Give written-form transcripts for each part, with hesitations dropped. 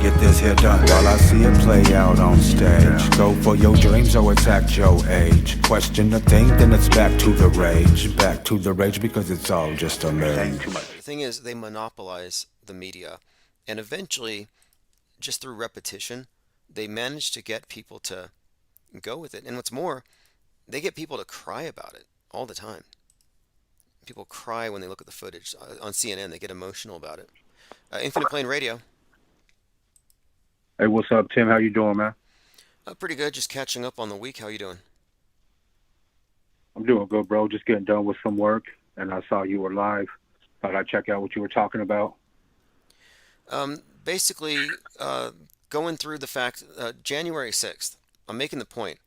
get this here done while I see it play out on stage. Go for your dreams or attack your age. Question the thing, then it's back to the rage. Back to the rage because it's all just a maze. The thing is, they monopolize the media, and eventually, just through repetition, they manage to get people to go with it. And what's more, they get people to cry about it all the time. People cry when they look at the footage. On CNN, they get emotional about it. Infinite Plane Radio. Hey, what's up, Tim? How you doing, man? Pretty good. Just catching up on the week. How you doing? I'm doing good, bro. Just getting done with some work, and I saw you were live. Thought I'd check out what you were talking about. Basically, going through the fact, January 6th, I'm making the point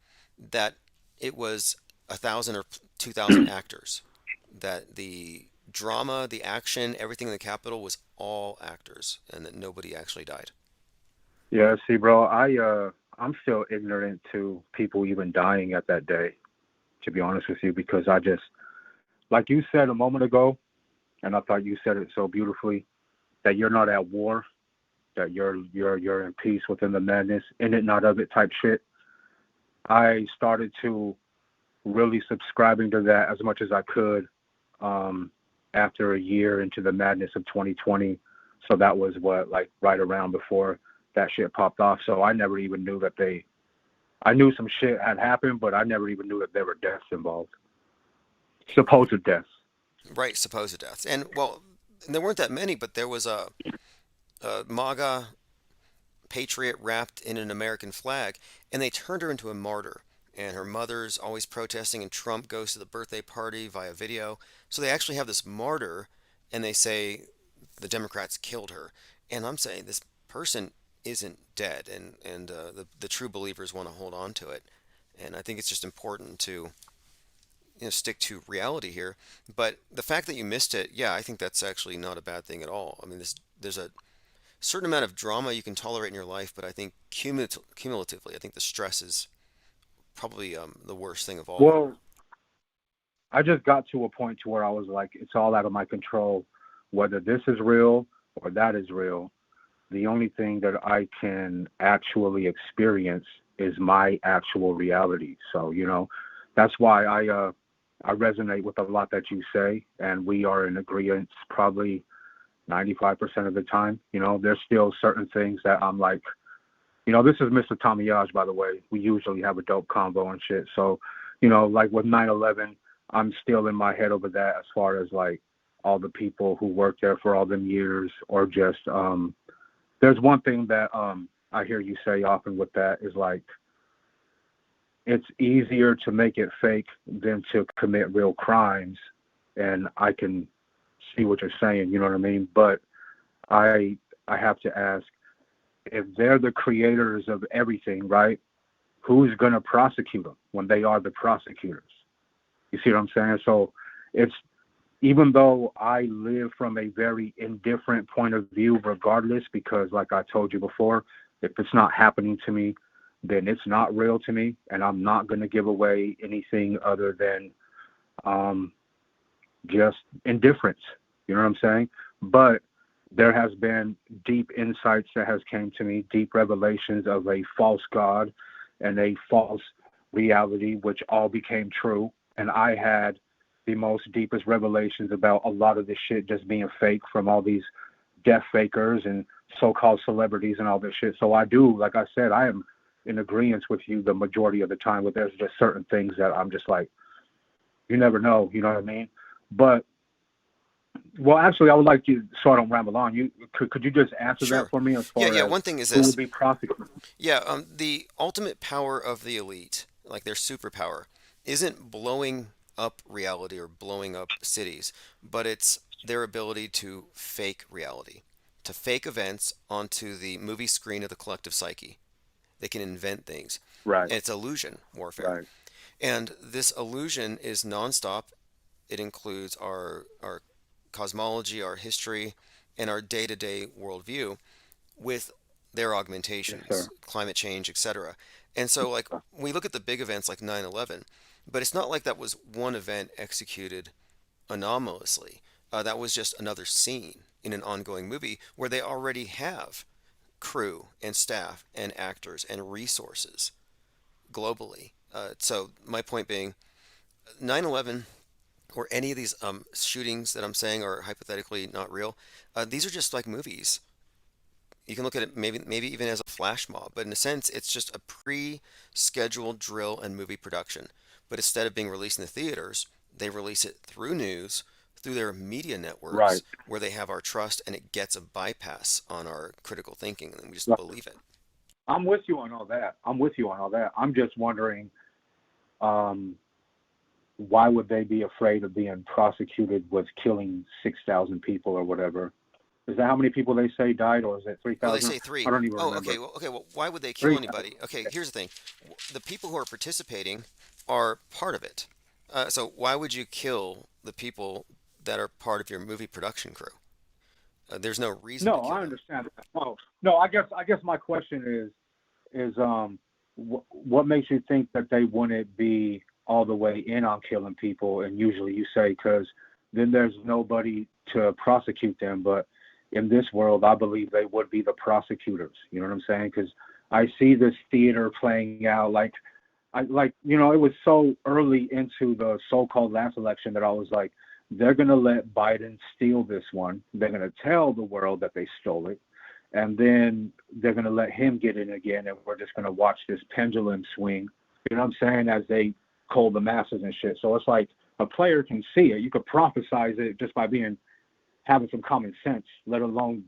that it was 1,000 or 2,000 actors. That the drama, the action, everything in the Capitol was all actors, and that nobody actually died. Yeah, see, bro, I'm still ignorant to people even dying at that day, to be honest with you, because I just, like you said a moment ago, and I thought you said it so beautifully, that you're not at war, that you're in peace within the madness, in it, not of it type shit. I started to really subscribing to that as much as I could after a year into the madness of 2020. So that was like right around before that shit popped off. So I never even knew that I knew some shit had happened, but I never even knew that there were deaths involved. Supposed deaths. Right, supposed deaths. And, well, there weren't that many, but there was a MAGA patriot wrapped in an American flag, and they turned her into a martyr. And her mother's always protesting, and Trump goes to the birthday party via video. So they actually have this martyr, and they say the Democrats killed her. And I'm saying this person isn't dead, and the true believers want to hold on to it. And I think it's just important to stick to reality here. But the fact that you missed it, yeah, I think that's actually not a bad thing at all. I mean, there's a certain amount of drama you can tolerate in your life, but I think cumulatively, I think the stress is probably the worst thing of all. Well, I just got to a point to where I was like, it's all out of my control, whether this is real or that is real. The only thing that I can actually experience is my actual reality. So, that's why I resonate with a lot that you say, and we are in agreement probably 95% of the time. There's still certain things that I'm like, this is MYSTA TAMIAJ, by the way. We usually have a dope convo and shit. So, like with 9/11, I'm still in my head over that as far as like all the people who worked there for all them years, or just there's one thing that I hear you say often with that is like, it's easier to make it fake than to commit real crimes. And I can see what you're saying, you know what I mean? But I have to ask, if they're the creators of everything, right, who's going to prosecute them when they are the prosecutors? You see what I'm saying? So it's, even though I live from a very indifferent point of view regardless, because like I told you before, if it's not happening to me, then it's not real to me, and I'm not going to give away anything other than just indifference. You know what I'm saying? But there has been deep insights that has came to me, deep revelations of a false God and a false reality, which all became true. And I had the most deepest revelations about a lot of this shit just being fake from all these death fakers and so-called celebrities and all this shit. So I do, like I said, I am in agreement with you the majority of the time, but there's just certain things that I'm just like, you never know, you know what I mean? But, well, actually, I would like you, so I don't ramble on, could you just answer Sure. that for me as far as One thing is who this. would be prosecuted? Yeah, the ultimate power of the elite, like their superpower, isn't blowing up reality or blowing up cities, but it's their ability to fake reality, to fake events onto the movie screen of the collective psyche. They can invent things. Right, And it's illusion warfare. right. And this illusion is nonstop. It includes our cosmology, our history, and our day-to-day worldview with their Yes, augmentations, sir. climate change, etc. And so, like, we look at the big events like 9/11, but it's not like that was one event executed anomalously. That was just another scene in an ongoing movie where they already have crew and staff and actors and resources globally. So my point being, 9/11 or any of these shootings that I'm saying are hypothetically not real, these are just like movies. You can look at it maybe even as a flash mob, but in a sense, it's just a pre-scheduled drill and movie production. But instead of being released in the theaters, they release it through news, through their media networks, Right. where they have our trust, and it gets a bypass on our critical thinking, and we just Right. believe it. I'm with you on all that. I'm with you on all that. I'm just wondering, um, why would they be afraid of being prosecuted with killing 6,000 people or whatever? Is that how many people they say died, or is it Well, they 3,000? say I three. don't even Oh, okay. remember. Well, why would they kill 3,000. anybody? Okay, here's the thing. The people who are participating are part of it. So why would you kill the people that are part of your movie production crew? There's no reason to No, kill I them. understand that. No. I guess my question is what makes you think that they wouldn't be all the way in on killing people? And usually you say because then there's nobody to prosecute them. But in this world, I believe they would be the prosecutors. You know what I'm saying? Because I see this theater playing out it was so early into the so-called last election that I was like, they're gonna let Biden steal this one. They're gonna tell the world that they stole it, and then they're going to let him get in again, and we're just going to watch this pendulum swing, you know what I'm saying, as they cull the masses and shit. So it's like a player can see it. You could prophesize it just by having some common sense, let alone,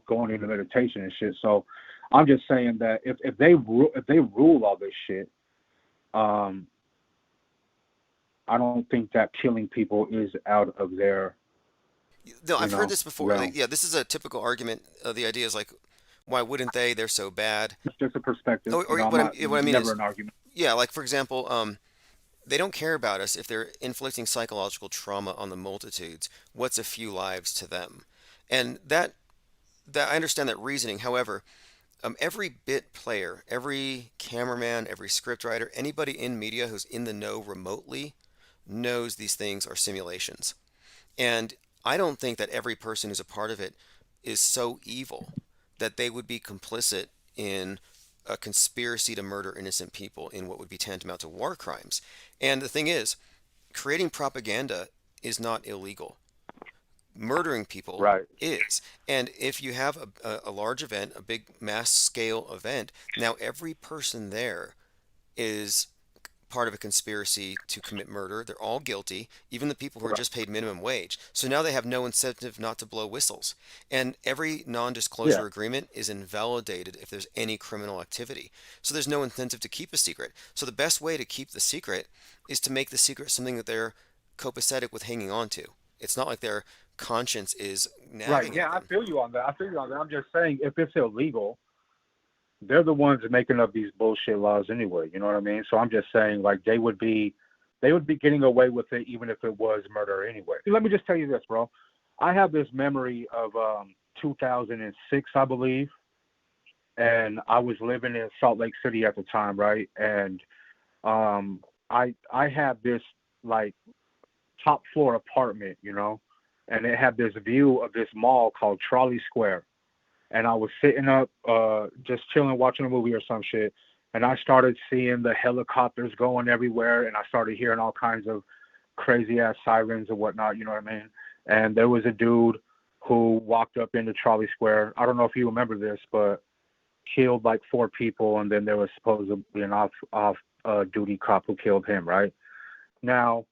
going into meditation and shit. So I'm just saying that if they rule all this shit, I don't think that killing people is out of their, No, I've heard this before. realm. Yeah, this is a typical argument. The idea is like, why wouldn't they? They're so bad. It's just a perspective. Or I'm not what I mean never is, an argument. yeah, like for example, they don't care about us if they're inflicting psychological trauma on the multitudes. What's a few lives to them? And that I understand that reasoning. However, every bit player, every cameraman, every scriptwriter, anybody in media who's in the know remotely knows these things are simulations. And I don't think that every person who's a part of it is so evil that they would be complicit in a conspiracy to murder innocent people in what would be tantamount to war crimes. And the thing is, creating propaganda is not illegal. Murdering people Right. is. And if you have a large event, a big mass scale event, now every person there is part of a conspiracy to commit murder. They're all guilty, even the people who are Right. just paid minimum wage. So now they have no incentive not to blow whistles. And every non Yeah. disclosure agreement is invalidated if there's any criminal activity. So there's no incentive to keep a secret. So the best way to keep the secret is to make the secret something that they're copacetic with hanging on to. It's not like their conscience is Right. nagging Yeah, at I them. feel you on that. I'm just saying, if it's illegal, they're the ones making up these bullshit laws anyway. You know what I mean? So I'm just saying, like, they would be getting away with it even if it was murder anyway. Let me just tell you this, bro. I have this memory of 2006, I believe, and I was living in Salt Lake City at the time, right? And I had this like top floor apartment, and it had this view of this mall called Trolley Square. And I was sitting up, just chilling, watching a movie or some shit, and I started seeing the helicopters going everywhere, and I started hearing all kinds of crazy ass sirens and whatnot. You know what I mean? And there was a dude who walked up into Trolley Square. I don't know if you remember this, but killed like 4 people, and then there was supposedly an off duty cop who killed him. Right now,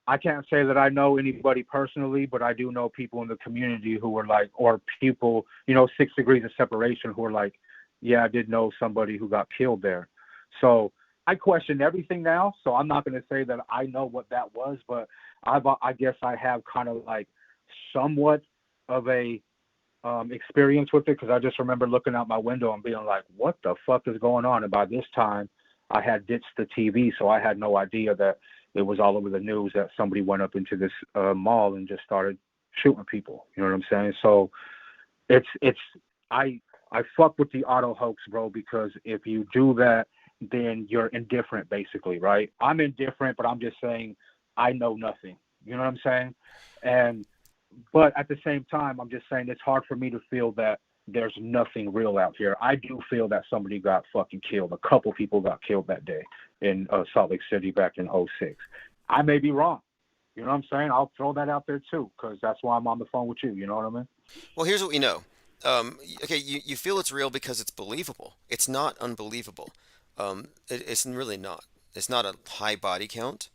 I can't say that I know anybody personally, but I do know people in the community who were like, or people, 6 degrees of separation who are like, yeah, I did know somebody who got killed there. So I question everything now. So I'm not going to say that I know what that was, but I guess I have kind of like somewhat of a experience with it, because I just remember looking out my window and being like, what the fuck is going on? And by this time, I had ditched the TV, so I had no idea that it was all over the news that somebody went up into this mall and just started shooting people. You know what I'm saying? So I fuck with the auto hoax, bro, because if you do that, then you're indifferent, basically, right? I'm indifferent, but I'm just saying I know nothing. You know what I'm saying? But at the same time, I'm just saying it's hard for me to feel that there's nothing real out here. I do feel that somebody got fucking killed. A couple people got killed that day in Salt Lake City back in '06. I may be wrong. You know what I'm saying? I'll throw that out there too, because that's why I'm on the phone with you. You know what I mean? Well, here's what we know. Okay, you feel it's real because it's believable. It's not unbelievable. It's really not. It's not a high body count,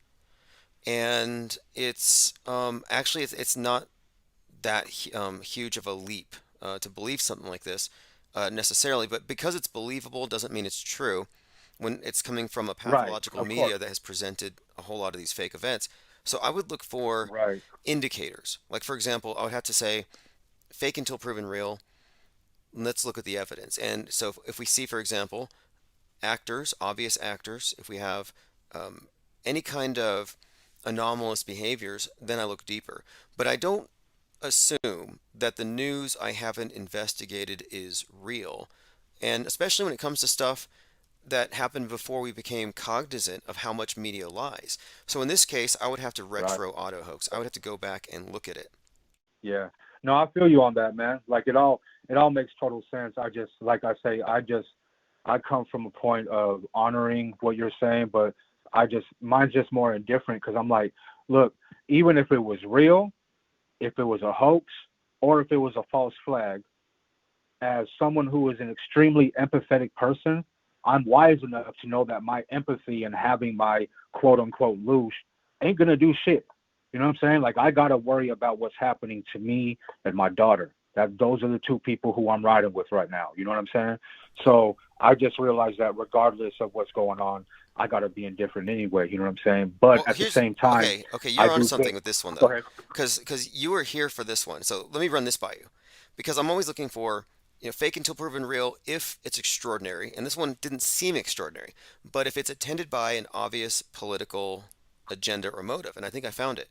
and it's actually it's not that huge of a leap to believe something like this necessarily. But because it's believable doesn't mean it's true. When it's coming from a Right. pathological Of media course. that has presented a whole lot of these fake events. So I would look for Right. indicators. Like, for example, I would have to say fake until proven real. Let's look at the evidence. And so if we see, for example, actors, obvious actors, if we have any kind of anomalous behaviors, then I look deeper. But I don't assume that the news I haven't investigated is real. And especially when it comes to stuff that happened before we became cognizant of how much media lies. So in this case, I would have to Right. retro auto hoax. I would have to go back and look at it. Yeah. No, I feel you on that, man. Like it all makes total sense. I just, like I say, I come from a point of honoring what you're saying, but mine's just more indifferent because I'm like, look, even if it was real, if it was a hoax, or if it was a false flag, as someone who is an extremely empathetic person, I'm wise enough to know that my empathy and having my quote unquote loose ain't gonna do shit. You know what I'm saying? Like I gotta worry about what's happening to me and my daughter. Those are the two people who I'm riding with right now. You know what I'm saying? So I just realized that regardless of what's going on, I gotta be indifferent anyway. You know what I'm saying? But Well, at the here's same time, okay. I You're onto do something think. with this one Go though, ahead. because you were here for this one. So let me run this by you, because I'm always looking for fake until proven real if it's extraordinary, and this one didn't seem extraordinary, but if it's attended by an obvious political agenda or motive, and I think I found it.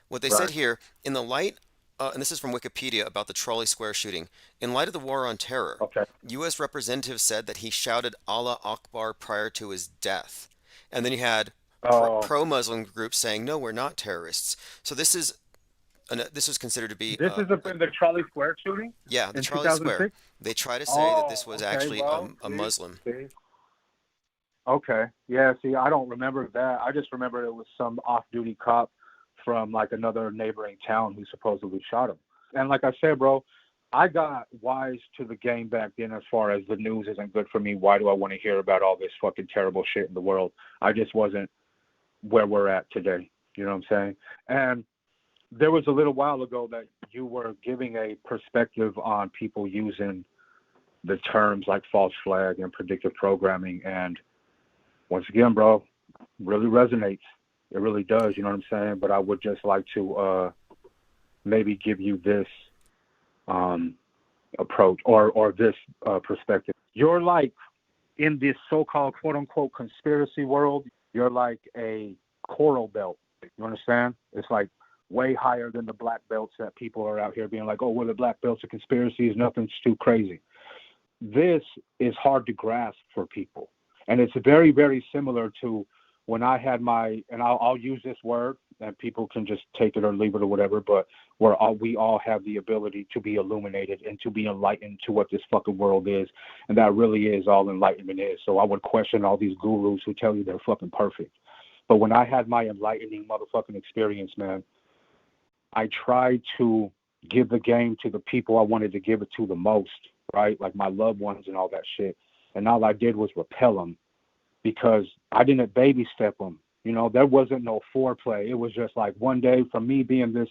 What they said Right. here, in the light, and this is from Wikipedia about the Trolley Square shooting. In light of the war on terror, Okay. U.S. representatives said that he shouted Allah Akbar prior to his death. And then you had Oh, pro-Muslim groups saying, no, we're not terrorists. So this was considered to be, this is in the Charlie Square shooting yeah, the in Trolley Square. 2006. They try to say that Oh, this was okay. actually Well, a Muslim. see. Okay. Yeah, see, I don't remember that. I just remember it was some off-duty cop from like another neighboring town who supposedly shot him. And like I said, bro, I got wise to the game back then as far as the news isn't good for me. Why do I want to hear about all this fucking terrible shit in the world? I just wasn't where we're at today. You know what I'm saying? And there was a little while ago that you were giving a perspective on people using the terms like false flag and predictive programming. And once again, bro, really resonates. It really does. You know what I'm saying? But I would just like to maybe give you this approach or this perspective. You're like in this so-called quote unquote conspiracy world, you're like a coral belt. You understand? It's like way higher than the black belts that people are out here being like, oh, well, the black belts are conspiracies. Nothing's too crazy. This is hard to grasp for people. And it's very, very similar to when I had and I'll use this word, and people can just take it or leave it or whatever, but we all have the ability to be illuminated and to be enlightened to what this fucking world is. And that really is all enlightenment is. So I would question all these gurus who tell you they're fucking perfect. But when I had my enlightening motherfucking experience, man, I tried to give the game to the people I wanted to give it to the most, right? Like my loved ones and all that shit. And all I did was repel them because I didn't baby step them. You know, there wasn't no foreplay. It was just like one day from me being this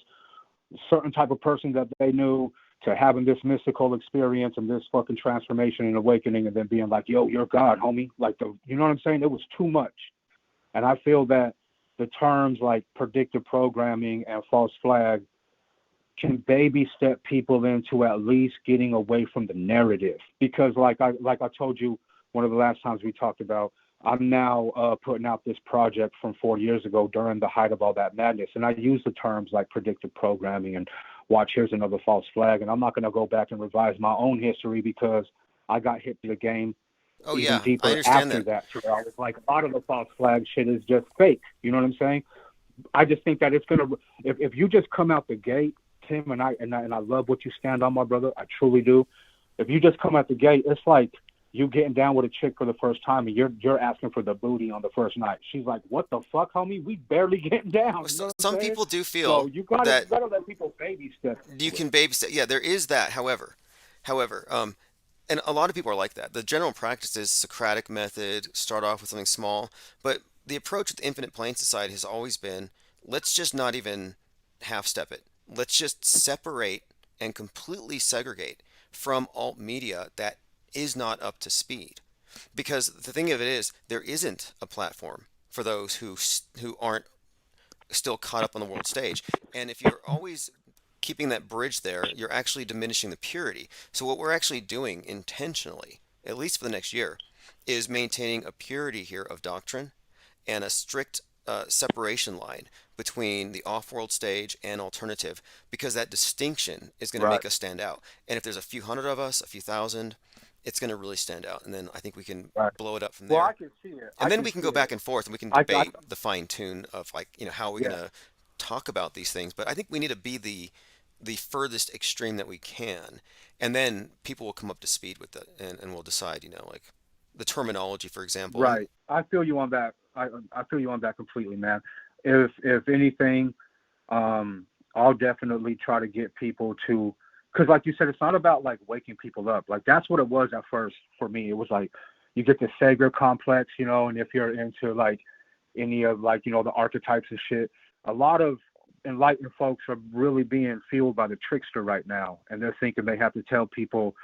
certain type of person that they knew to having this mystical experience and this fucking transformation and awakening and then being like, yo, you're God, homie. Like, you know what I'm saying? It was too much. And I feel that the terms like predictive programming and false flag can baby step people into at least getting away from the narrative. Because like I told you one of the last times we talked about, I'm now putting out this project from 4 years ago during the height of all that madness. And I use the terms like predictive programming and watch, here's another false flag. And I'm not going to go back and revise my own history because I got hit to the game Oh even yeah, I deeper understand after that. that. So I was like, a lot of the false flag shit is just fake. You know what I'm saying? I just think that it's going to, if you just come out the gate, Tim, and I love what you stand on, my brother. I truly do. If you just come at the gate, it's like you getting down with a chick for the first time and you're asking for the booty on the first night. She's like, "What the fuck, homie? We barely getting down." Well, You know what I'm some saying? people do So feel you that gotta let people baby step you into it. can babysit. Yeah, there is that. However, and a lot of people are like that. The general practice is Socratic method, start off with something small, but the approach with Infinite Plane Society has always been, let's just not even half step it. Let's just separate and completely segregate from alt media that is not up to speed. Because the thing of it is, there isn't a platform for those who aren't still caught up on the world stage. And if you're always keeping that bridge there, you're actually diminishing the purity. So what we're actually doing intentionally, at least for the next year, is maintaining a purity here of doctrine and a strict separation line between the off-world stage and alternative, because that distinction is going to Right. make us stand out. And if there's a few hundred of us, a few thousand, it's going to really stand out. And then I think we can Right. blow it up from Well, I there. can see it. And I then can we can see go back it. and forth and we can I debate the fine tune of, like, how are we going yeah. to talk about these things. But I think we need to be the furthest extreme that we can, and then people will come up to speed with it, and we'll decide, like the terminology, for example. And Right. I feel you on that. I feel you on that completely, man. If anything, I'll definitely try to get people to, because like you said, it's not about like waking people up. Like that's what it was at first for me. It was like you get the savior complex, and if you're into like any of like the archetypes and shit, a lot of enlightened folks are really being fueled by the trickster right now, and they're thinking they have to tell people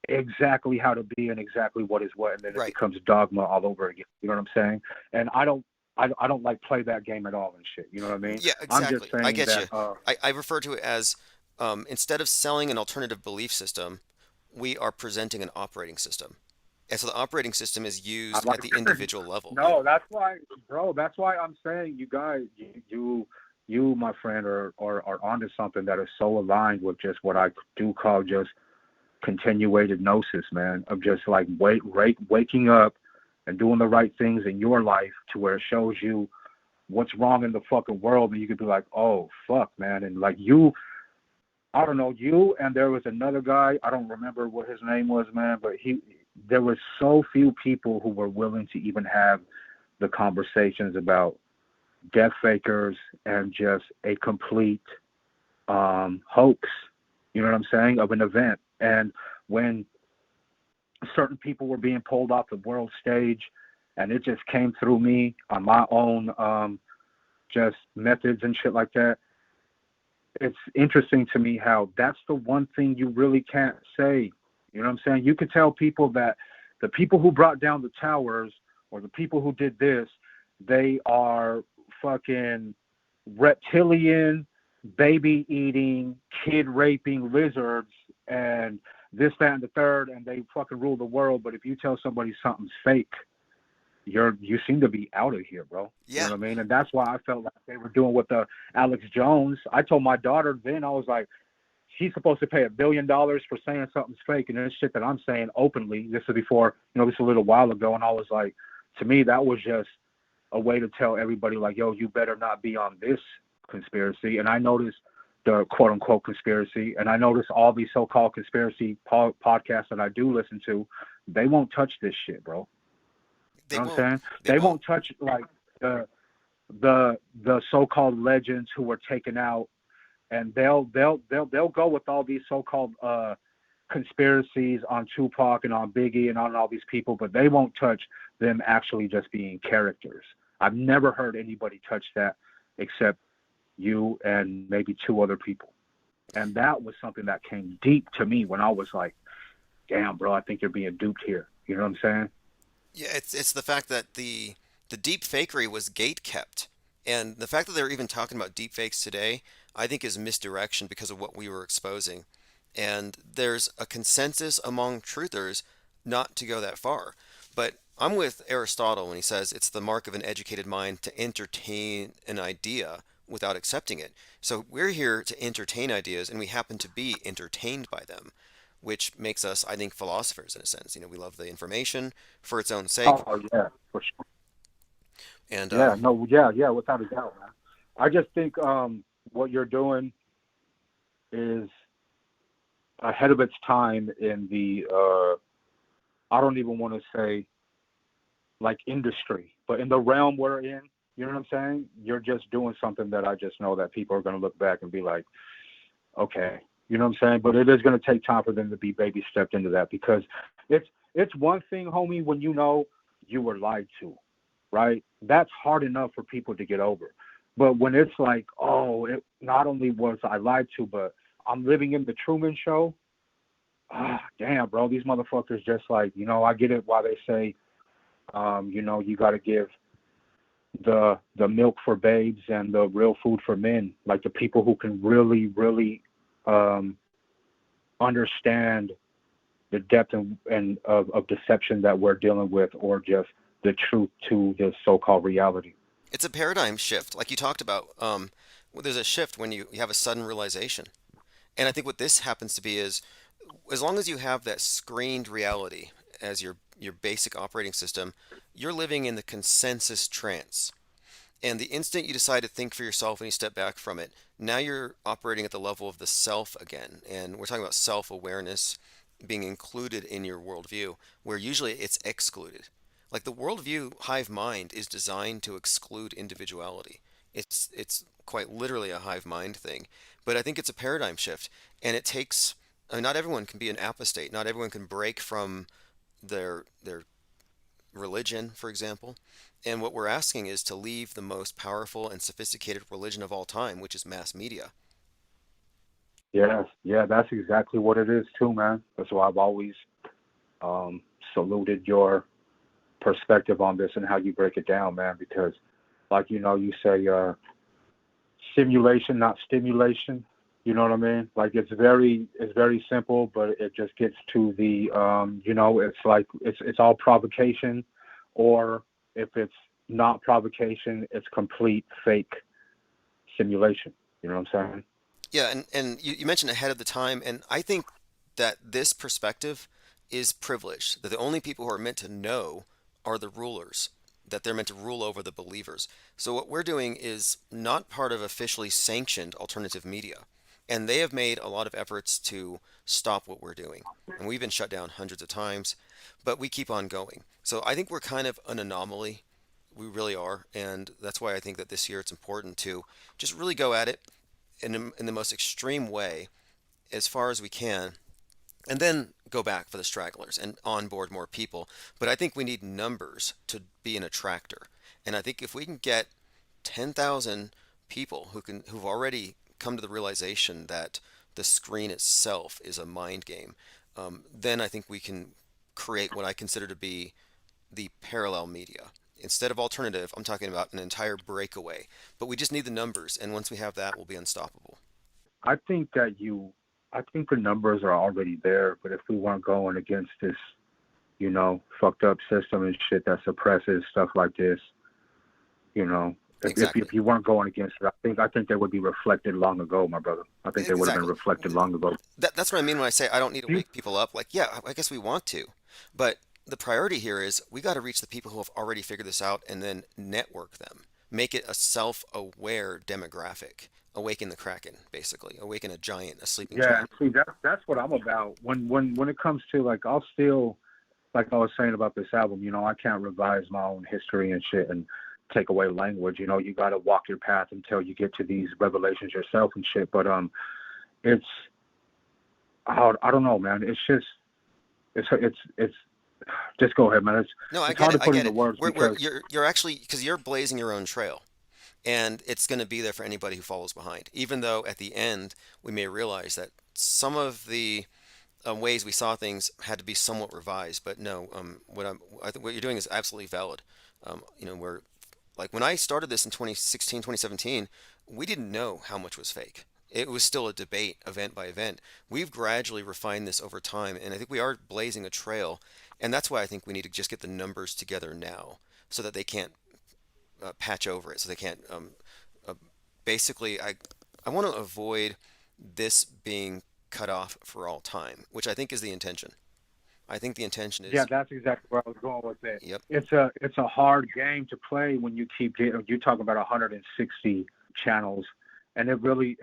exactly how to be and exactly what is what, and then it right, becomes dogma all over again. You know what I'm saying? And I don't like play that game at all and shit. You know what I mean? yeah, I'm just exactly. I saying get you. that. I refer to it as, instead of selling an alternative belief system, we are presenting an operating system. And so the operating system is I used at like. the individual level. No, that's why, bro. That's why I'm saying you guys, you, my friend, are onto something that is so aligned with just what I do call just continuated gnosis, man, of just like waking up and doing the right things in your life to where it shows you what's wrong in the fucking world, and you could be like, oh fuck, man, and like I don't know, you and there was another guy, I don't remember what his name was, man, but there was so few people who were willing to even have the conversations about death fakers and just a complete hoax, you know what I'm saying, of an event. And when certain people were being pulled off the world stage, and it just came through me on my own just methods and shit like that, it's interesting to me how that's the one thing you really can't say. You know what I'm saying? You could tell people that the people who brought down the towers or the people who did this, they are fucking reptilian, baby eating, kid raping lizards and this, that, and the third, and they fucking rule the world. But if you tell somebody something's fake, you seem to be out of here, bro. You know Yeah, what I mean? And that's why I felt like they were doing with the Alex Jones. I told my daughter then, I was like, she's supposed to pay $1 billion for saying something's fake, and this shit that I'm saying openly. This is before, this is a little while ago, and I was like, to me, that was just a way to tell everybody, like, yo, you better not be on this conspiracy. And I noticed the quote unquote conspiracy, and I noticed all these so-called conspiracy podcasts that I do listen to, they won't touch this shit, bro. they You know what I'm won't. saying? They They won't. won't touch like the so-called legends who were taken out, and they'll go with all these so-called conspiracies on Tupac and on Biggie and on all these people, but they won't touch them actually just being characters. I've never heard anybody touch that except you and maybe two other people. And that was something that came deep to me when I was like, damn, bro, I think you're being duped here. You know what I'm saying? Yeah, it's the fact that the deep fakery was gate kept, and the fact that they're even talking about deep fakes today, I think, is misdirection because of what we were exposing. And there's a consensus among truthers not to go that far. But I'm with Aristotle when he says it's the mark of an educated mind to entertain an idea without accepting it. So we're here to entertain ideas, and we happen to be entertained by them, which makes us, I think, philosophers in a sense. We love the information for its own sake, Oh yeah, for sure. and Yeah, no, yeah, without a doubt, man. I just think what you're doing is, I don't know, you and there was another guy, I don't remember what his name was, man, but he there was so few people who were willing to even have the conversations about death fakers and ahead of its time in the I don't even want to say like industry, but in the realm we're in, you know what I'm saying? You're just doing something that I just know that people are going to look back and be like, okay, you know what I'm saying? But it is going to take time for them to be baby stepped into that, because it's one thing, homie, when you know you were lied to, right? That's hard enough for people to get over. But when it's like, oh, it not only was I lied to, but I'm living in the Truman Show. Ah, damn, bro, these motherfuckers just like, you know, I get it why they say, you know, you got to give the milk for babes and the real food for men, like the people who can really, really understand the depth and of deception that we're dealing with, or just the truth to the so-called reality. It's a paradigm shift, like you talked about. Well, there's a shift when you have a sudden realization. And I think what this happens to be is, as long as you have that screened reality as your basic operating system, you're living in the consensus trance. And the instant you decide to think for yourself and you step back from it, now you're operating at the level of the self again. And we're talking about self-awareness being included in your worldview, where usually it's excluded. Like the worldview hive mind is designed to exclude individuality. It's quite literally a hive mind thing. But I think it's a paradigm shift, and it takes. I mean, not everyone can be an apostate. Not everyone can break from their religion, for example. And what we're asking is to leave the most powerful and sophisticated religion of all time, which is mass media. Yes, yeah, that's exactly what it is too, man. That's why I've always saluted your perspective on this and how you break it down, man. Because, like you know, you say simulation, not stimulation. You know what I mean? Like it's very simple, but it just gets to the you know, it's like it's all provocation, or if it's not provocation, it's complete fake simulation. You know what I'm saying? Yeah, and you mentioned ahead of the time, and I think that this perspective is privileged, that the only people who are meant to know are the rulers, that they're meant to rule over the believers. So what we're doing is not part of officially sanctioned alternative media. And they have made a lot of efforts to stop what we're doing. And we've been shut down hundreds of times, but we keep on going. So I think we're kind of an anomaly. We really are. And that's why I think that this year it's important to just really go at it in the most extreme way as far as we can, and then go back for the stragglers and onboard more people. But I think we need numbers to be an attractor. And I think if we can get 10,000 people who've already come to the realization that the screen itself is a mind game, then I think we can create what I consider to be the parallel media. Instead of alternative, I'm talking about an entire breakaway. But we just need the numbers, and once we have that, we'll be unstoppable. I think I think the numbers are already there, but if we weren't going against this, you know, fucked up system and shit that suppresses stuff like this, you know, Exactly. if you weren't going against it, I think they would be reflected long ago, my brother. I think they would have been Exactly. reflected long ago. That's what I mean when I say I don't need to wake people up. Like, yeah, I guess we want to, but the priority here is we got to reach the people who have already figured this out and then network them. Make it a self-aware demographic. Awaken the Kraken, basically. Awaken a giant, a sleeping Yeah, giant. see, that's what I'm about. When it comes to like, I'll still, like I was saying about this album, you know, I can't revise my own history and shit and take away language. You know, you got to walk your path until you get to these revelations yourself and shit. But it's I don't know, man. It's just it's just go ahead, man. No, I It's get hard it. to I put get into it. words We're because you're actually because you're blazing your own trail, and it's going to be there for anybody who follows behind. Even though at the end we may realize that some of the ways we saw things had to be somewhat revised. But no, I think what you're doing is absolutely valid. You know, we're like when I started this in 2016, 2017, we didn't know how much was fake. It was still a debate, event by event. We've gradually refined this over time, and I think we are blazing a trail. And that's why I think we need to just get the numbers together now so that they can't patch over it, so they can't. Uh, Basically, I want to avoid this being cut off for all time, which I think is the intention. I think the intention yeah, is, that's exactly where I was going with it. yep, It's a hard game to play when you keep getting. You talk about 160 channels, and it really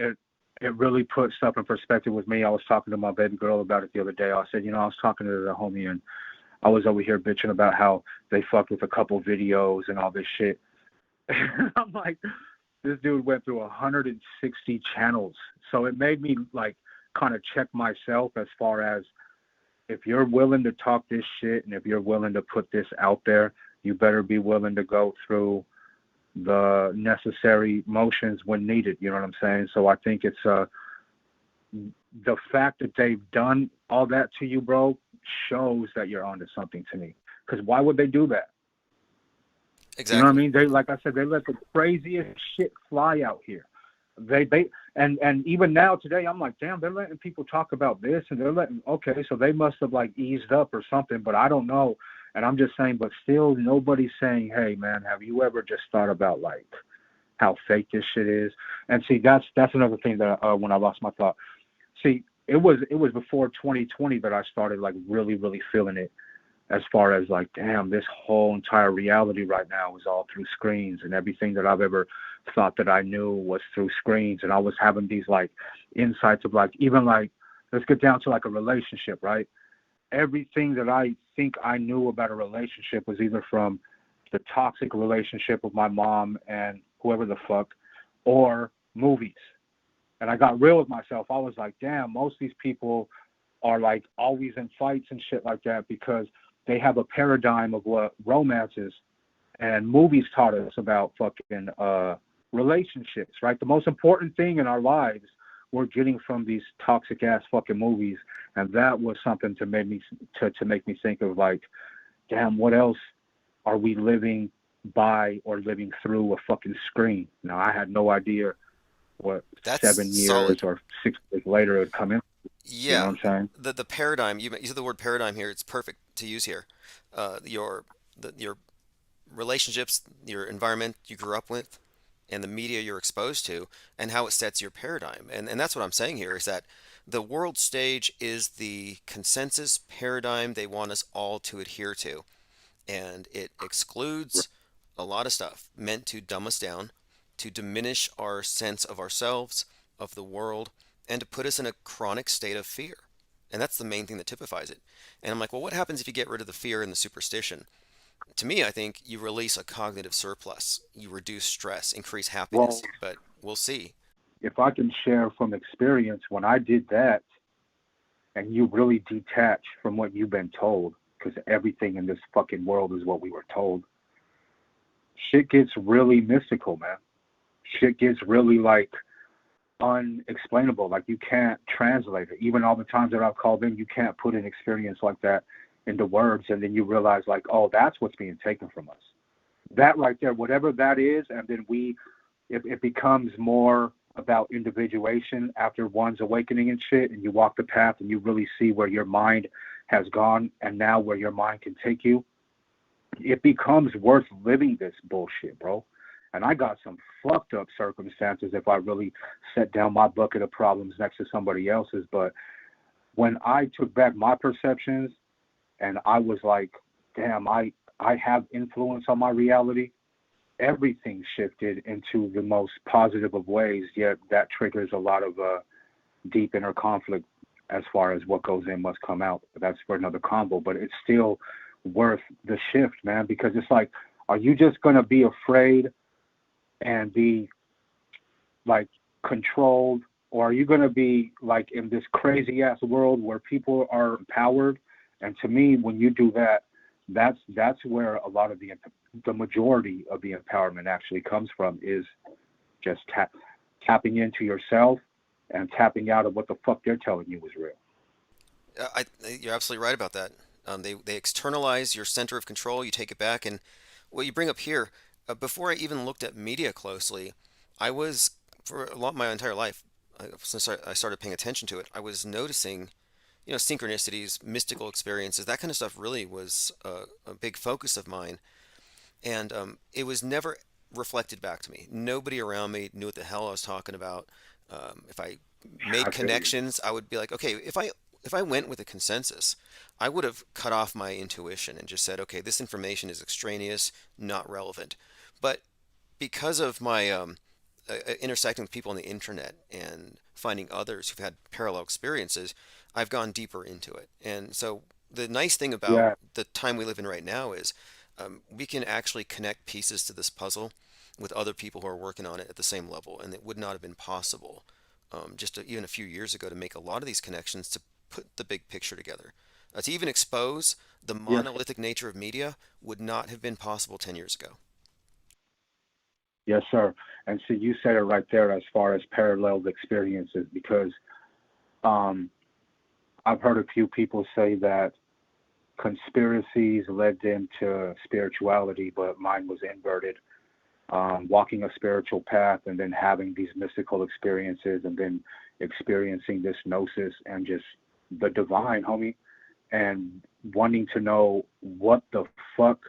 it really put stuff in perspective with me. I was talking to my baby girl about it the other day. I said, I was talking to the homie, and I was over here bitching about how they fucked with a couple videos and all this shit. I'm like, this dude went through 160 channels. So it made me like kind of check myself as far as, if you're willing to talk this shit and if you're willing to put this out there, you better be willing to go through the necessary motions when needed. You know what I'm saying? So I think it's the fact that they've done all that to you, bro, shows that you're onto something to me. Because why would they do that? You know what I Exactly. mean? They, like I said, they let the craziest shit fly out here. They and even now today, I'm like, damn, they're letting people talk about this, and they're letting, okay, so they must have like eased up or something, but I don't know. And I'm just saying, but still, nobody's saying, hey, man, have you ever just thought about like how fake this shit is? And see, that's another thing that when I lost my thought. See, it was before 2020 that I started like really really feeling it, as far as like, damn, this whole entire reality right now is all through screens, and everything that I've ever thought that I knew was through screens. And I was having these like insights of like, even like, let's get down to like a relationship, right? Everything that I think I knew about a relationship was either from the toxic relationship with my mom and whoever the fuck, or movies. And I got real with myself. I was like, damn, most of these people are like always in fights and shit like that because they have a paradigm of what romance is. And movies taught us about fucking relationships, right? The most important thing in our lives we're getting from these toxic ass fucking movies. And that was something to make me think of like, damn, what else are we living by or living through a fucking screen? Now, I had no idea what That's 7 years solid. or 6 years later it would come in. You know Yeah, what I'm saying? the paradigm you said the word paradigm here. It's perfect to use here. Your relationships, your environment you grew up with, and the media you're exposed to, and how it sets your paradigm. And that's what I'm saying here is that the world stage is the consensus paradigm they want us all to adhere to, and it excludes a lot of stuff meant to dumb us down, to diminish our sense of ourselves, of the world, and to put us in a chronic state of fear. And that's the main thing that typifies it. And I'm like, well, what happens if you get rid of the fear and the superstition? To me, I think you release a cognitive surplus. You reduce stress, increase Well, happiness. But we'll see. if I can share from experience, when I did that and you really detach from what you've been told, because everything in this fucking world is what we were told, shit gets really mystical, man. Shit gets really like unexplainable. Like you can't translate it. Even all the times that I've called in, you can't put an experience like that into words, and then you realize like, oh, that's what's being taken from us. That right there, whatever that is, and then it becomes more about individuation after one's awakening and shit, and you walk the path and you really see where your mind has gone and now where your mind can take you. It becomes worth living this bullshit, bro. And I got some fucked up circumstances if I really set down my bucket of problems next to somebody else's. But when I took back my perceptions and I was like, damn, I have influence on my reality, everything shifted into the most positive of ways, yet that triggers a lot of deep inner conflict as far as what goes in must come out. That's for another combo, but it's still worth the shift, man, because it's like, are you just going to be afraid and be like controlled, or are you going to be like in this crazy ass world where people are empowered? And to me, when you do that, that's where a lot of the majority of the empowerment actually comes from, is just tapping into yourself and tapping out of what the fuck they're telling you is real. You're absolutely right about that. They externalize your center of control. You take it back, and what you bring up here. Before I even looked at media closely, I was for a lot my entire life since I started paying attention to it. I was noticing, synchronicities, mystical experiences, that kind of stuff. Really was a big focus of mine, and it was never reflected back to me. Nobody around me knew what the hell I was talking about. If I made I feel you. connections, I would be like, okay, if I went with a consensus, I would have cut off my intuition and just said, okay, this information is extraneous, not relevant. But because of my intersecting with people on the internet and finding others who've had parallel experiences, I've gone deeper into it. And so the nice thing about Yeah. the time we live in right now is we can actually connect pieces to this puzzle with other people who are working on it at the same level, and it would not have been possible even a few years ago to make a lot of these connections to put the big picture together. To even expose the Yes. monolithic nature of media would not have been possible 10 years ago. Yes, sir. And so you said it right there as far as paralleled experiences, because um, I've heard a few people say that conspiracies led them to spirituality, but mine was inverted. Walking a spiritual path and then having these mystical experiences and then experiencing this gnosis and just the divine, homie, and wanting to know what the fuck,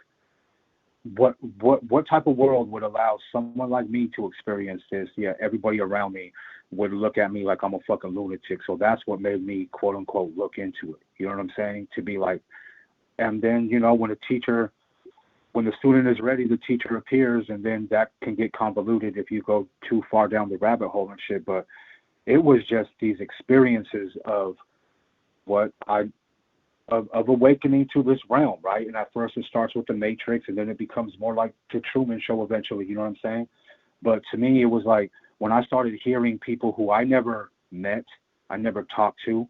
what type of world would allow someone like me to experience this. Yeah, everybody around me would look at me like I'm a fucking lunatic. So that's what made me, quote unquote, look into it. You know what I'm saying? To be like, and then, when the student is ready, the teacher appears, and then that can get convoluted if you go too far down the rabbit hole and shit. But it was just these experiences of what I of awakening to this realm, right? And at first it starts with the Matrix, and then it becomes more like the Truman Show eventually. You know what I'm saying? But to me, it was like when I started hearing people who I never met, I never talked to,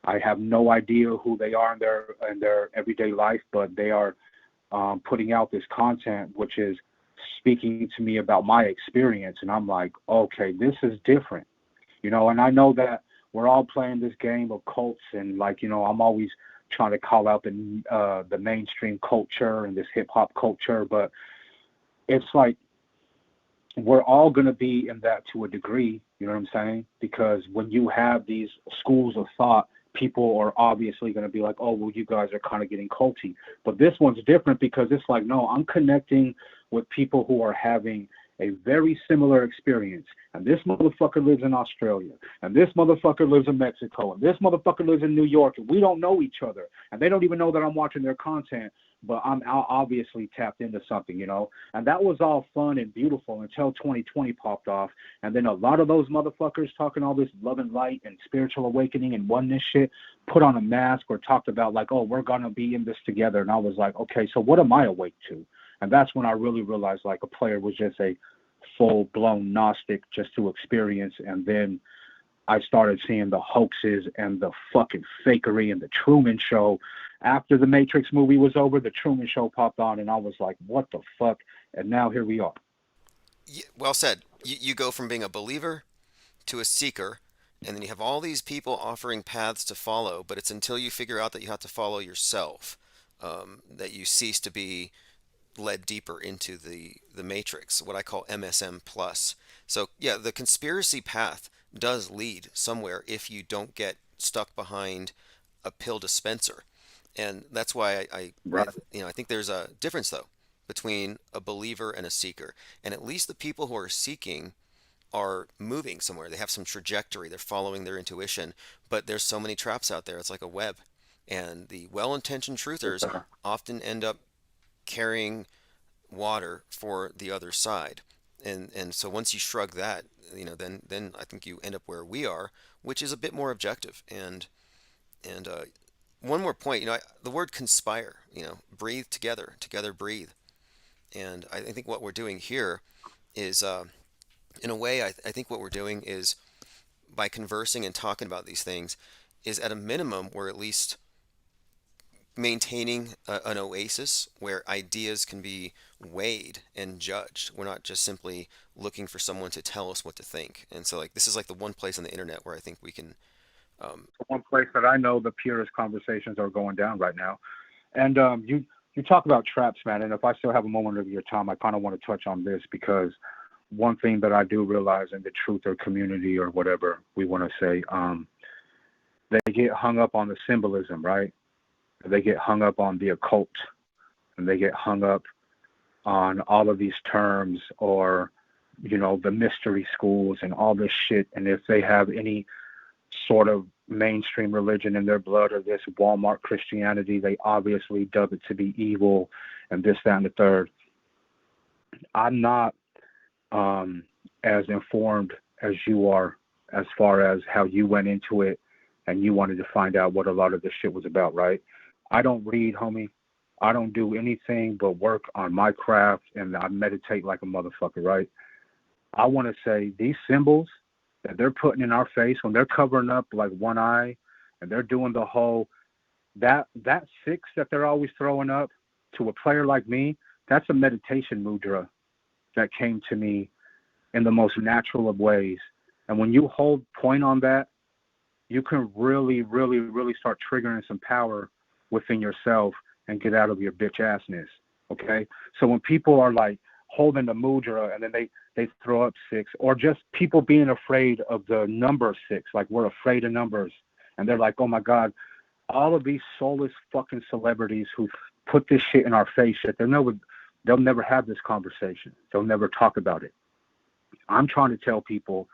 I have no idea who they are in their everyday life, but they are putting out this content, which is speaking to me about my experience. And I'm like, okay, this is different, and I know that we're all playing this game of cults, and I'm always trying to call out the mainstream culture and this hip hop culture, but it's like we're all going to be in that to a degree, you know what I'm saying? Because when you have these schools of thought, people are obviously going to be like, oh, well, you guys are kind of getting culty. But this one's different because it's like, no, I'm connecting with people who are having a very similar experience. And this motherfucker lives in Australia. And this motherfucker lives in Mexico. And this motherfucker lives in New York. And we don't know each other. And they don't even know that I'm watching their content. But I'm obviously tapped into something, And that was all fun and beautiful until 2020 popped off. And then a lot of those motherfuckers talking all this love and light and spiritual awakening and oneness shit put on a mask or talked about like, oh, we're going to be in this together. And I was like, okay, so what am I awake to? And that's when I really realized like a player was just a full-blown Gnostic just to experience. And then I started seeing the hoaxes and the fucking fakery and the Truman Show. After the Matrix movie was over, the Truman Show popped on, and I was like, what the fuck? And now here we are. Well said. You go from being a believer to a seeker, and then you have all these people offering paths to follow, but it's until you figure out that you have to follow yourself that you cease to be led deeper into the matrix, what I call MSM plus. So yeah, the conspiracy path does lead somewhere if you don't get stuck behind a pill dispenser. And that's why Right. I think there's a difference though between a believer and a seeker. And at least the people who are seeking are moving somewhere. They have some trajectory. They're following their intuition. But there's so many traps out there. It's like a web. And the well-intentioned Yes, truthers sir. often end up carrying water for the other side. And so once you shrug that, then I think you end up where we are, which is a bit more objective. And one more point, the word conspire, breathe together, together breathe. And I think what we're doing here is, in a way, I think what we're doing is by conversing and talking about these things, is at a minimum we're at least maintaining an oasis where ideas can be weighed and judged. We're not just simply looking for someone to tell us what to think. And so, like, this is like the one place on the internet where I think we can. One place that I know the purest conversations are going down right now. And you talk about traps, man. And if I still have a moment of your time, I kind of want to touch on this because one thing that I do realize in the truther community or whatever we want to say, they get hung up on the symbolism, right? They get hung up on the occult, and they get hung up on all of these terms or, the mystery schools and all this shit. And if they have any sort of mainstream religion in their blood or this Walmart Christianity, they obviously dub it to be evil and this, that, and the third. I'm not as informed as you are as far as how you went into it and you wanted to find out what a lot of this shit was about, right? I don't read, homie. I don't do anything but work on my craft, and I meditate like a motherfucker, right? I want to say these symbols that they're putting in our face when they're covering up like one eye and they're doing the whole, that six that they're always throwing up to a player like me, that's a meditation mudra that came to me in the most natural of ways. And when you hold point on that, you can really, really, really start triggering some power within yourself and get out of your bitch assness. Okay? So when people are like holding the mudra and then they throw up six, or just people being afraid of the number six, like we're afraid of numbers, and they're like, oh my God, all of these soulless fucking celebrities who put this shit in our face, shit, they'll never have this conversation. They'll never talk about it. I'm trying to tell people,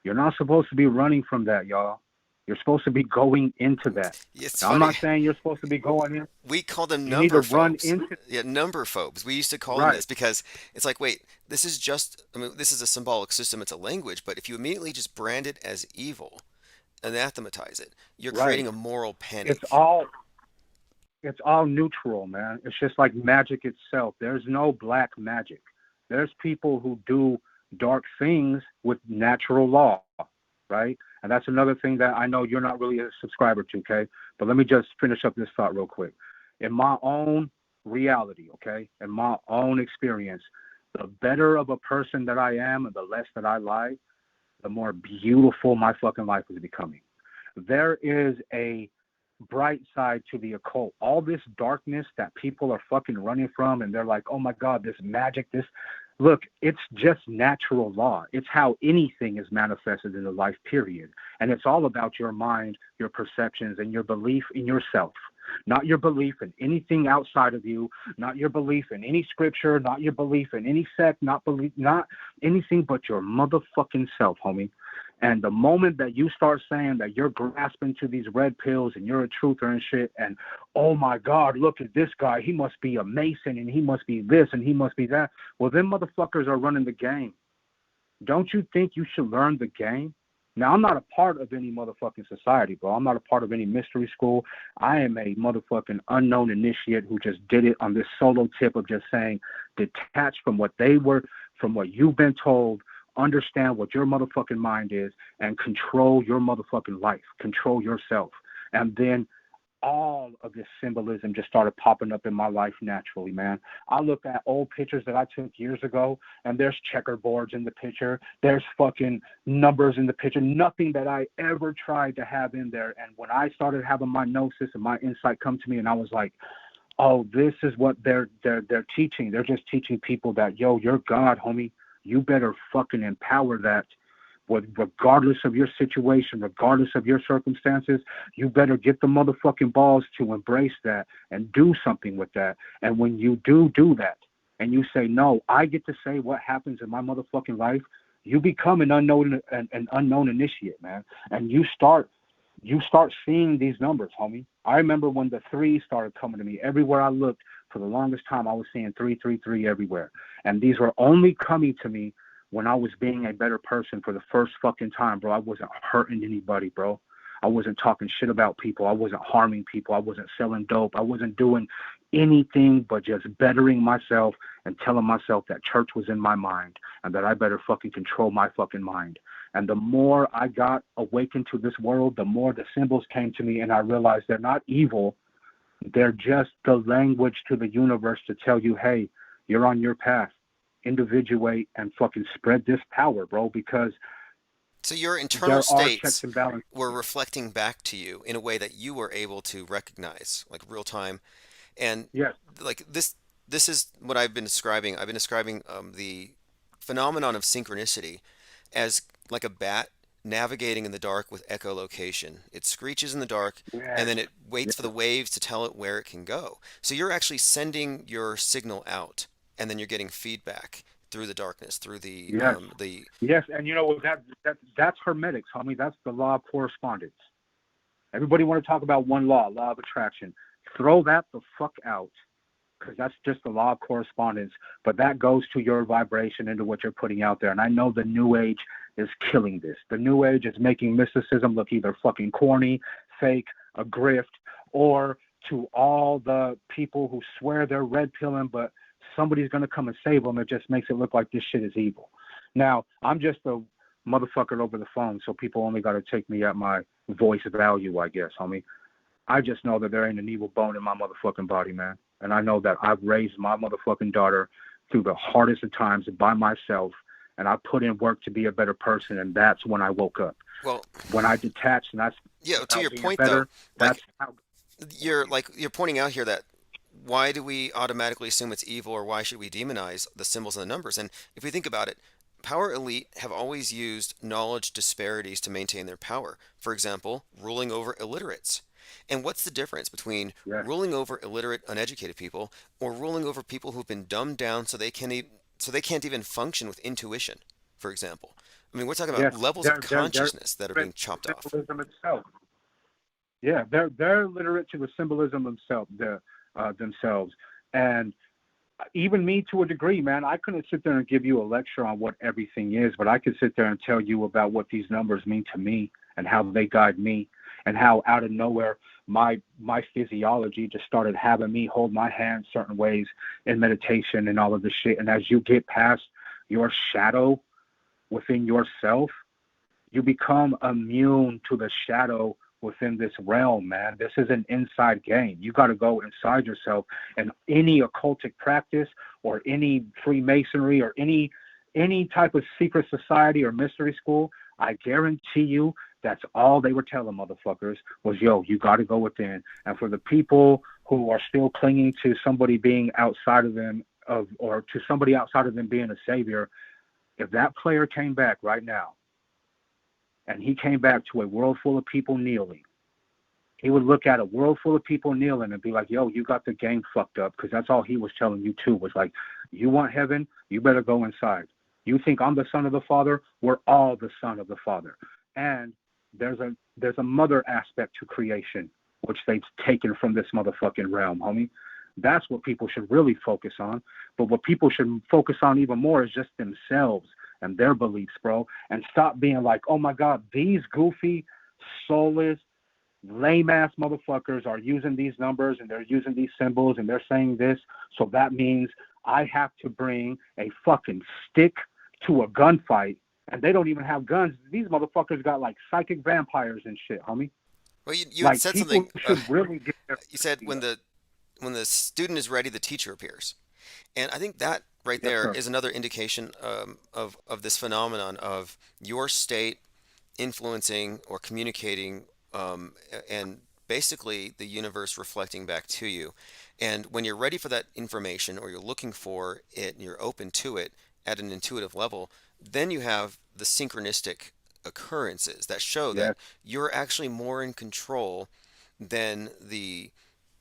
you're not supposed to be running from that, y'all. You're supposed to be going into that. It's Now, funny. I'm not saying you're supposed to be going in. We call them You need to number run phobes. into. Yeah, number phobes. We used to call them Right. this because it's like, wait, this is just, I mean, this is a symbolic system, it's a language, but if you immediately just brand it as evil, anathematize it, you're Right. creating a moral It's panic. all neutral, man. It's just like magic itself. There's no black magic. There's people who do dark things with natural law, right? And that's another thing that I know you're not really a subscriber to, okay? But let me just finish up this thought real quick. In my own reality, okay, in my own experience, the better of a person that I am and the less that I lie, the more beautiful my fucking life is becoming. There is a bright side to the occult. All this darkness that people are fucking running from, and they're like, oh my God, this magic, this. Look, it's just natural law. It's how anything is manifested in the life, period. And it's all about your mind, your perceptions, and your belief in yourself. Not your belief in anything outside of you, not your belief in any scripture, not your belief in any sect, not anything but your motherfucking self, homie. And the moment that you start saying that you're grasping to these red pills and you're a truther and shit, and oh my God, look at this guy, he must be a Mason and he must be this and he must be that. Well, them motherfuckers are running the game. Don't you think you should learn the game? Now, I'm not a part of any motherfucking society, bro. I'm not a part of any mystery school. I am a motherfucking unknown initiate who just did it on this solo tip of just saying, detach from what they were, from what you've been told, understand what your motherfucking mind is, and control your motherfucking life, control yourself. And then all of this symbolism just started popping up in my life naturally, man. I look at old pictures that I took years ago, and there's checkerboards in the picture. There's fucking numbers in the picture. Nothing that I ever tried to have in there. And when I started having my gnosis and my insight come to me, and I was like, oh, this is what they're teaching. They're just teaching people that, yo, you're God, homie. You better fucking empower that. Regardless of your situation, regardless of your circumstances, you better get the motherfucking balls to embrace that and do something with that. And when you do that, and you say, no, I get to say what happens in my motherfucking life, you become an unknown initiate, man. And you start seeing these numbers, homie. I remember when the 3 started coming to me. Everywhere I looked, for the longest time, I was seeing 333 everywhere. And these were only coming to me when I was being a better person for the first fucking time, bro. I wasn't hurting anybody, bro. I wasn't talking shit about people. I wasn't harming people. I wasn't selling dope. I wasn't doing anything but just bettering myself and telling myself that church was in my mind and that I better fucking control my fucking mind. And the more I got awakened to this world, the more the symbols came to me, and I realized they're not evil. They're just the language to the universe to tell you, hey, you're on your path. Individuate and fucking spread this power, bro, because So your internal there are checks states and balances. were reflecting back to you in a way that you were able to recognize, like real time. And Yes. like this is what I've been describing. I've been describing the phenomenon of synchronicity as like a bat navigating in the dark with echolocation. It screeches in the dark Yes. and then it waits for the waves to tell it where it can go. So you're actually sending your signal out and then you're getting feedback through the darkness, through Yes. the Yes. And you know that's hermetics, homie. That's the law of correspondence. Everybody want to talk about one law of attraction. Throw that the fuck out because that's just the law of correspondence. But that goes to your vibration into what you're putting out there. And I know the New Age is killing this. The New Age is making mysticism look either fucking corny, fake, a grift, or to all the people who swear they're red pilling, but somebody's going to come and save them. It just makes it look like this shit is evil. Now, I'm just a motherfucker over the phone, so people only got to take me at my voice value, I guess, homie. I just know that there ain't an evil bone in my motherfucking body, man. And I know that I've raised my motherfucking daughter through the hardest of times by myself, and I put in work to be a better person, and that's when I woke up. Well, when I detached, and that's to your point better, though, that's how. You're pointing out here that why do we automatically assume it's evil, or why should we demonize the symbols and the numbers? And if we think about it, power elite have always used knowledge disparities to maintain their power. For example, ruling over illiterates. And what's the difference between ruling over illiterate, uneducated people, or ruling over people who've been dumbed down so they can't even function with intuition, for example? I mean, we're talking about levels of consciousness that are being chopped off. Symbolism itself. Yeah, they're literate to the symbolism themselves. And even me, to a degree, man, I couldn't sit there and give you a lecture on what everything is, but I could sit there and tell you about what these numbers mean to me and how they guide me, and how out of nowhere my physiology just started having me hold my hand certain ways in meditation and all of this shit. And as you get past your shadow within yourself, you become immune to the shadow within this realm, man. This is an inside game. You got to go inside yourself, and any occultic practice or any Freemasonry or any type of secret society or mystery school, I guarantee you that's all they were telling motherfuckers was, yo, you got to go within. And for the people who are still clinging to somebody being outside of them, or to somebody outside of them being a savior, if that player came back right now and he came back to a world full of people kneeling, he would look at a world full of people kneeling and be like, yo, you got the game fucked up, because that's all he was telling you too, was like, you want heaven? You better go inside. You think I'm the son of the Father? We're all the son of the Father. And there's a mother aspect to creation, which they've taken from this motherfucking realm, homie. That's what people should really focus on. But what people should focus on even more is just themselves and their beliefs, bro. And stop being like, oh my God, these goofy, soulless, lame-ass motherfuckers are using these numbers and they're using these symbols and they're saying this, so that means I have to bring a fucking stick to a gunfight. And they don't even have guns. These motherfuckers got like psychic vampires and shit, homie. Well, you like, said something. Really you said when the student is ready, the teacher appears, and I think that right there is another indication of this phenomenon of your state influencing or communicating, and basically the universe reflecting back to you. And when you're ready for that information, or you're looking for it, and you're open to it at an intuitive level, then you have the synchronistic occurrences that show that you're actually more in control than the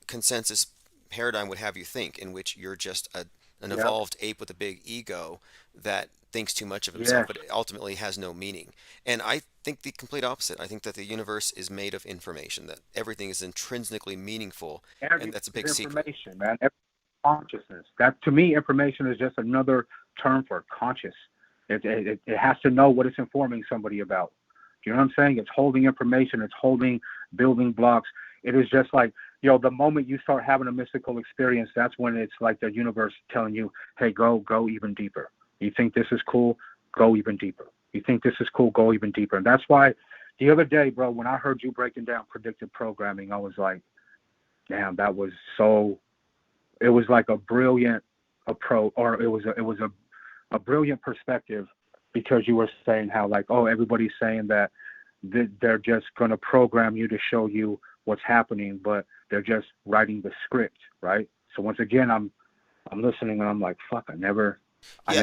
consensus paradigm would have you think, in which you're just an evolved ape with a big ego that thinks too much of himself, but it ultimately has no meaning. And I think the complete opposite. I think that the universe is made of information, that everything is intrinsically meaningful, and that's a big secret. Information, man. Consciousness. That, to me, information is just another term for conscious. It has to know what it's informing somebody about. You know what I'm saying? It's holding information. It's holding building blocks. It is just like, yo, the moment you start having a mystical experience, that's when it's like the universe telling you, hey, go even deeper. You think this is cool? Go even deeper. You think this is cool? Go even deeper. And that's why the other day, bro, when I heard you breaking down predictive programming, I was like, damn, that was so, it was like a brilliant approach, or it was a brilliant perspective, because you were saying how, like, oh, everybody's saying that they're just going to program you to show you what's happening, but they're just writing the script, right? So once again, I'm listening and I'm like, fuck, I never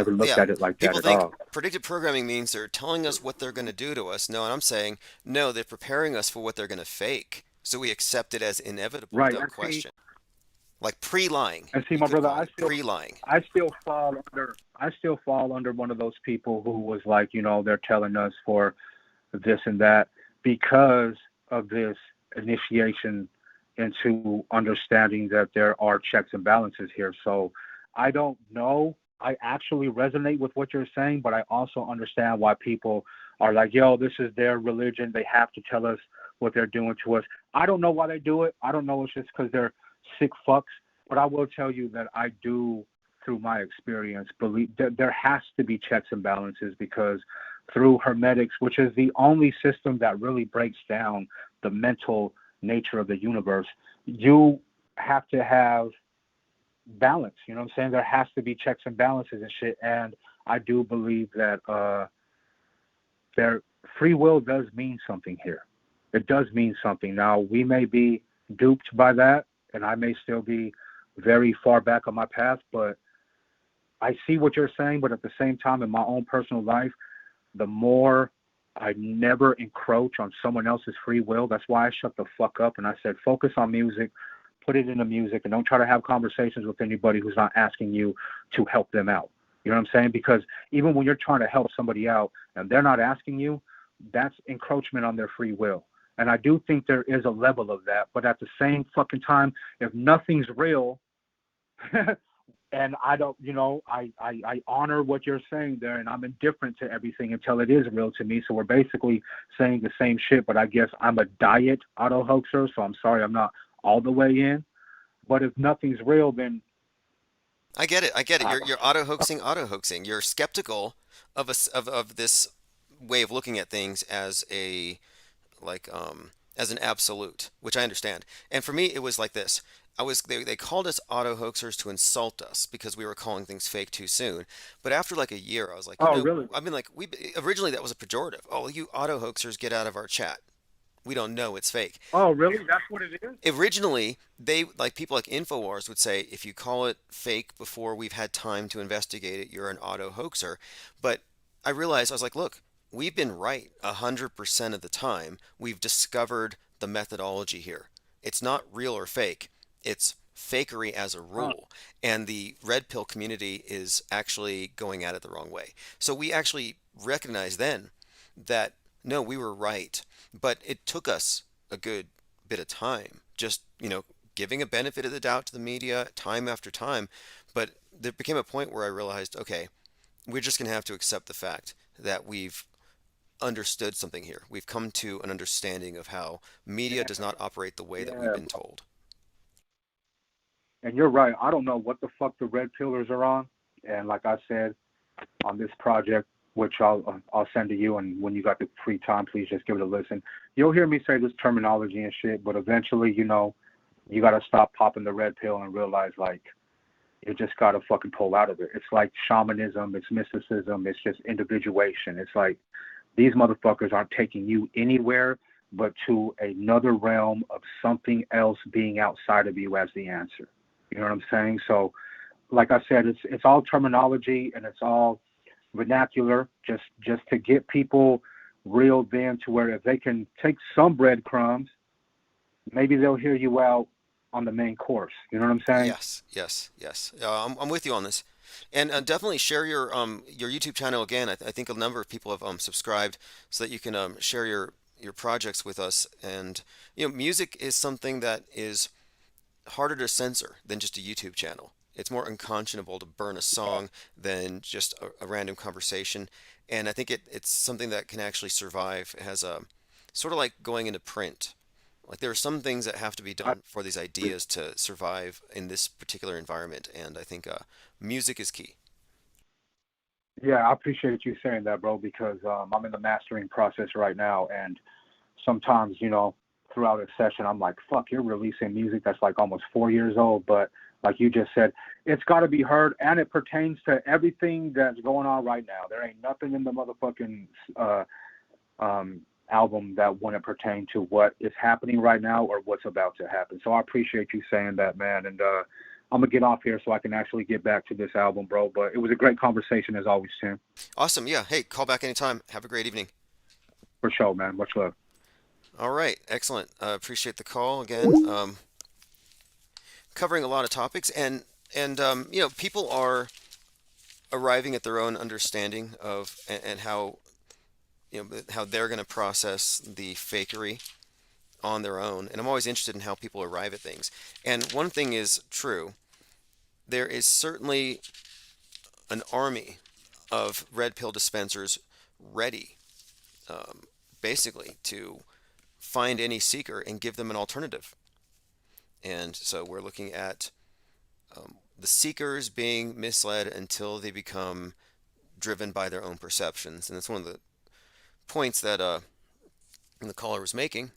looked at it like People that at all. Predictive programming means they're telling us what they're going to do to us. No, and I'm saying, no, they're preparing us for what they're going to fake, so we accept it as inevitable, right, without question. Like pre-lying. And see, my brother, pre-lying. I still fall under one of those people who was like, you know, they're telling us for this and that, because of this initiation into understanding that there are checks and balances here. So I don't know. I actually resonate with what you're saying, but I also understand why people are like, yo, this is their religion. They have to tell us what they're doing to us. I don't know why they do it. I don't know. It's just because they're sick fucks. But I will tell you that I do, through my experience, believe that there has to be checks and balances, because through hermetics, which is the only system that really breaks down the mental nature of the universe, you have to have balance. You know what I'm saying? There has to be checks and balances and shit. And I do believe that their free will does mean something here. It does mean something. Now, we may be duped by that, and I may still be very far back on my path, but I see what you're saying. But at the same time, in my own personal life, the more I never encroach on someone else's free will, that's why I shut the fuck up and I said, focus on music, put it into music, and don't try to have conversations with anybody who's not asking you to help them out. You know what I'm saying? Because even when you're trying to help somebody out and they're not asking you, that's encroachment on their free will. And I do think there is a level of that. But at the same fucking time, if nothing's real, and I don't, I honor what you're saying there, and I'm indifferent to everything until it is real to me. So we're basically saying the same shit, but I guess I'm a diet auto hoaxer, so I'm sorry I'm not all the way in. But if nothing's real, then I get it. I get it. I, You're auto hoaxing. You're skeptical of this way of looking at things as a like as an absolute, which I understand. And for me, it was like this. They called us auto hoaxers to insult us because we were calling things fake too soon. But after like a year, I was like, oh, really? I mean, like we originally that was a pejorative. Oh, you auto hoaxers, get out of our chat. We don't know it's fake. Oh, really? That's what it is? Originally, they like people like Infowars would say if you call it fake before we've had time to investigate it, you're an auto hoaxer. But I realized I was like, look, we've been right 100% of the time. We've discovered the methodology here. It's not real or fake. It's fakery as a Oh, rule, and the red pill community is actually going at it the wrong way. So we actually recognized then that no, we were right, but it took us a good bit of time, just giving a benefit of the doubt to the media time after time. But there became a point where I realized, okay, we're just going to have to accept the fact that we've understood something here. We've come to an understanding of how media yeah, does not operate the way that we've yeah. been told. And you're right. I don't know what the fuck the red pillars are on. And like I said, on this project, which I'll send to you, and when you got the free time, please just give it a listen. You'll hear me say this terminology and shit, but eventually, you got to stop popping the red pill and realize, like, you just got to fucking pull out of it. It's like shamanism, it's mysticism, it's just individuation. It's like these motherfuckers aren't taking you anywhere but to another realm of something else being outside of you as the answer. You know what I'm saying? So, like I said, it's all terminology and it's all vernacular, just to get people reeled in to where if they can take some breadcrumbs, maybe they'll hear you out on the main course. You know what I'm saying? Yes, yes, yes. I'm with you on this, and definitely share your YouTube channel again. I think a number of people have subscribed so that you can share your projects with us. And music is something that is harder to censor than just a YouTube channel. It's more unconscionable to burn a song than just a random conversation. And I think it's something that can actually survive. It has a sort of like going into print. Like there are some things that have to be I, done for these ideas to survive in this particular environment. And I think music is key. yeah, I appreciate you saying that, bro, because I'm in the mastering process right now, and sometimes, throughout a session, I'm like, fuck, you're releasing music that's like almost 4 years old, but like you just said, it's got to be heard, and it pertains to everything that's going on right now. There ain't nothing in the motherfucking album that wouldn't pertain to what is happening right now or what's about to happen. So I appreciate you saying that, man, and I'm gonna get off here so I can actually get back to this album, bro. But it was a great conversation as always, Tim. Awesome. Yeah. Hey, call back anytime. Have a great evening. For sure, man. Much love. All right. Excellent. Appreciate the call again. Covering a lot of topics, and people are arriving at their own understanding of and how how they're going to process the fakery on their own, and I'm always interested in how people arrive at things. And one thing is true: there is certainly an army of red pill dispensers ready, basically, to find any seeker and give them an alternative. And so we're looking at the seekers being misled until they become driven by their own perceptions. And that's one of the points that the caller was making,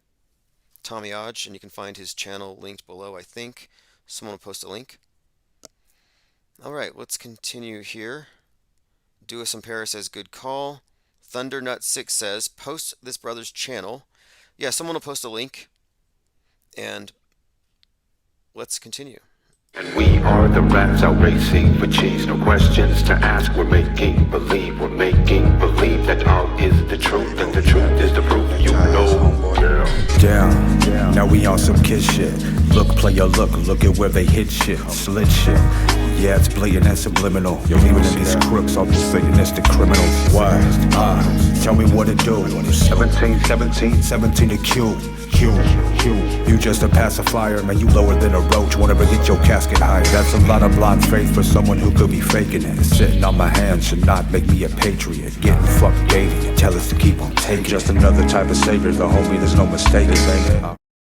T.A.M.I.A.J, and you can find his channel linked below, I think. Someone will post a link. All right, let's continue here. Do Some Para says, good call. Thundernut6 says, post this brother's channel. Yeah, someone will post a link. And let's continue. And we are the rats out racing for cheese. No questions to ask. We're making believe. We're making believe that all is the truth. And the truth is the proof. You know. Damn. Now we on some kid shit. Look, player, look at where they hit shit. Slit shit. Yeah, it's blatant and subliminal. You're leaving in these crooks, all these satanistic criminals. Why? Tell me what to do. 17 to Q. You just a pacifier, man, you lower than a roach. Won't ever get your casket higher. That's a lot of blind faith for someone who could be faking it. Sitting on my hands should not make me a patriot. Getting fucked daily and tell us to keep on taking. Just another type of savior, the homie, there's no mistaking.